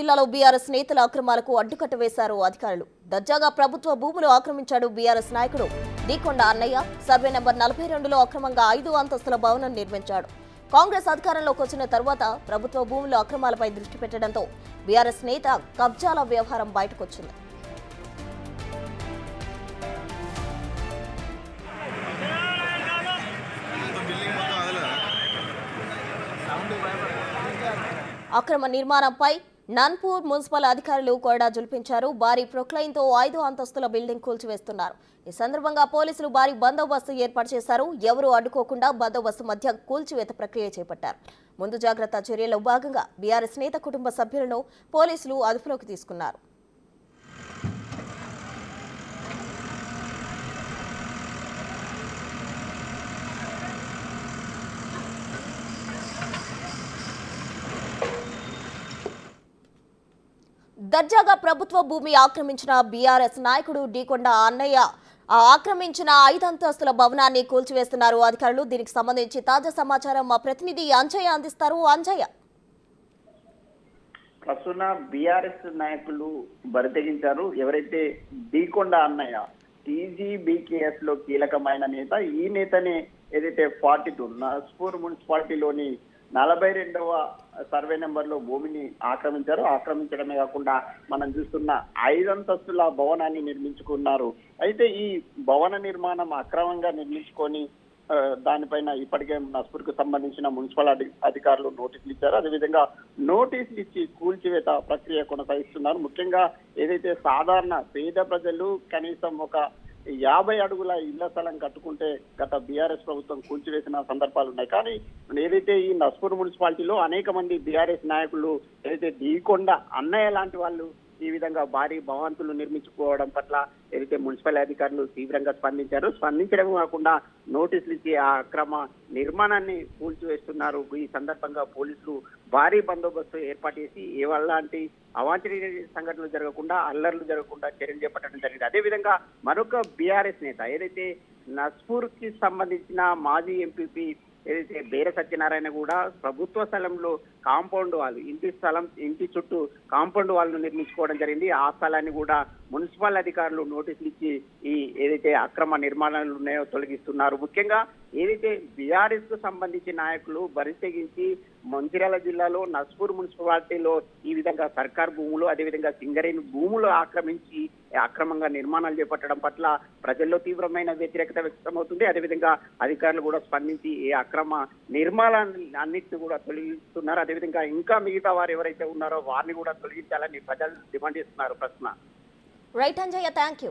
జిల్లాలో బీఆర్ఎస్ నేతల అక్రమాలకు అడ్డుకట్ట వేశారు అధికారులు. దర్జాగా ప్రభుత్వ భూములు ఆక్రమించాడు బీఆర్ఎస్ నాయకుడు డీకొండ అన్నయ్య. సర్వే నెంబర్ 42లో అక్రమంగా 5 అంతస్తుల భవనం నిర్మించాడు. కాంగ్రెస్ అధికారంలోకి వచ్చిన తర్వాత ప్రభుత్వ భూముల అక్రమాలపై దృష్టి పెట్టడంతో బీఆర్ఎస్ నేత కబ్జాల వ్యవహారం బయటకొచ్చింది. అక్రమ నిర్మాణంపై నన్పూర్ మున్సిపల్ అధికారులు కొరడా జుల్పించారు. భారీ ప్రొక్లైన్తో 5 అంతస్తుల బిల్డింగ్ కూల్చివేస్తున్నారు. ఈ సందర్భంగా పోలీసులు భారీ బందోబస్తు ఏర్పాటు చేశారు. ఎవరూ అడ్డుకోకుండా బందోబస్తు మధ్య కూల్చివేత ప్రక్రియ చేపట్టారు. ముందు జాగ్రత్త చర్యల్లో భాగంగా బీఆర్ఎస్ నేత కుటుంబ సభ్యులను పోలీసులు అదుపులోకి తీసుకున్నారు. దర్జాగా ప్రభుత్వ భూమి ఆక్రమించిన బీఆర్ఎస్ నాయకుడు డీకొండ అన్నయ్య ఆక్రమించిన 5 అంతస్తుల భవనాన్ని కూల్చివేస్తున్నారు అధికారులు. దీనికి సంబంధించి తాజా సమాచారం మా ప్రతినిధి అంజయ్య అందిస్తారు. అంజయ్య, ప్రస్తుత బీఆర్ఎస్ నాయకులు బరితెగించారు. ఎవరైతే డీకొండ అన్నయ్య టీజీబీకేఎస్ లో కీలకమైన నేత, ఈ నేతనే ఏదైతే 42 నస్పూర్ మున్సిపాలిటీలోని 42వ సర్వే నెంబర్లో భూమిని ఆక్రమించడమే కాకుండా మనం చూస్తున్న 5 అంతస్తుల భవనాన్ని నిర్మించుకున్నారు. అయితే ఈ భవన నిర్మాణం అక్రమంగా నిర్మించుకొని దానిపైన ఇప్పటికే నస్పూర్కు సంబంధించిన మున్సిపల్ అధికారులు నోటీసులు ఇచ్చారు. అదేవిధంగా నోటీసులు ఇచ్చి కూల్చివేత ప్రక్రియ కొనసాగిస్తున్నారు. ముఖ్యంగా ఏదైతే సాధారణ పేద ప్రజలు కనీసం ఒక 50 అడుగుల ఇళ్ల స్థలం కట్టుకుంటే గత బీఆర్ఎస్ ప్రభుత్వం కూల్చివేసిన సందర్భాలు ఉన్నాయి. కానీ ఏదైతే ఈ నస్పూర్ మున్సిపాలిటీలో అనేక మంది బీఆర్ఎస్ నాయకులు ఏదైతే డీకొండ అన్నయ్య లాంటి వాళ్ళు ఈ విధంగా భారీ భవంతులు నిర్మించుకోవడం పట్ల ఏదైతే మున్సిపల్ అధికారులు తీవ్రంగా స్పందించడం కాకుండా నోటీసులు ఇచ్చి ఆ అక్రమ నిర్మాణాన్ని కూల్చివేస్తున్నారు. ఈ సందర్భంగా పోలీసులు భారీ బందోబస్తు ఏర్పాటు చేసి ఎలాంటి అవాంఛనీయ సంఘటనలు జరగకుండా, అల్లర్లు జరగకుండా చర్యలు చేపట్టడం జరిగింది. అదేవిధంగా మరొక బీఆర్ఎస్ నేత ఏదైతే నస్పూర్ కి సంబంధించిన మాజీ ఎంపీపీ ఏదైతే బేర సత్యనారాయణ కూడా ప్రభుత్వ స్థలంలో కాంపౌండ్ వాళ్ళు ఇంటి చుట్టూ కాంపౌండ్ వాళ్ళు నిర్మించుకోవడం జరిగింది. ఆ స్థలాన్ని కూడా మున్సిపల్ అధికారులు నోటీసులు ఇచ్చి ఈ ఏదైతే అక్రమ నిర్మాణాలు ఉన్నాయో తొలగిస్తున్నారు. ముఖ్యంగా ఏదైతే బీఆర్ఎస్ కు సంబంధించిన నాయకులు బరితెగించి మంచిర్యాల జిల్లాలో నస్పూర్ మున్సిపాలిటీలో ఈ విధంగా సర్కార్ భూములు, అదేవిధంగా సింగరేణి భూములు ఆక్రమించి అక్రమంగా నిర్మాణాలు చేపట్టడం పట్ల ప్రజల్లో తీవ్రమైన వ్యతిరేకత వ్యక్తమవుతుంది. అదేవిధంగా అధికారులు కూడా స్పందించి ఈ అక్రమ నిర్మాణాన్ని అన్నిటిని కూడా తొలగిస్తున్నారు. అదేవిధంగా ఇంకా మిగతా వారు ఎవరైతే ఉన్నారో వారిని కూడా తొలగించాలని ప్రజలు డిమాండ్ చేస్తున్నారు. ప్రశ్న రైట్ అంజయ్య, థ్యాంక్ యూ.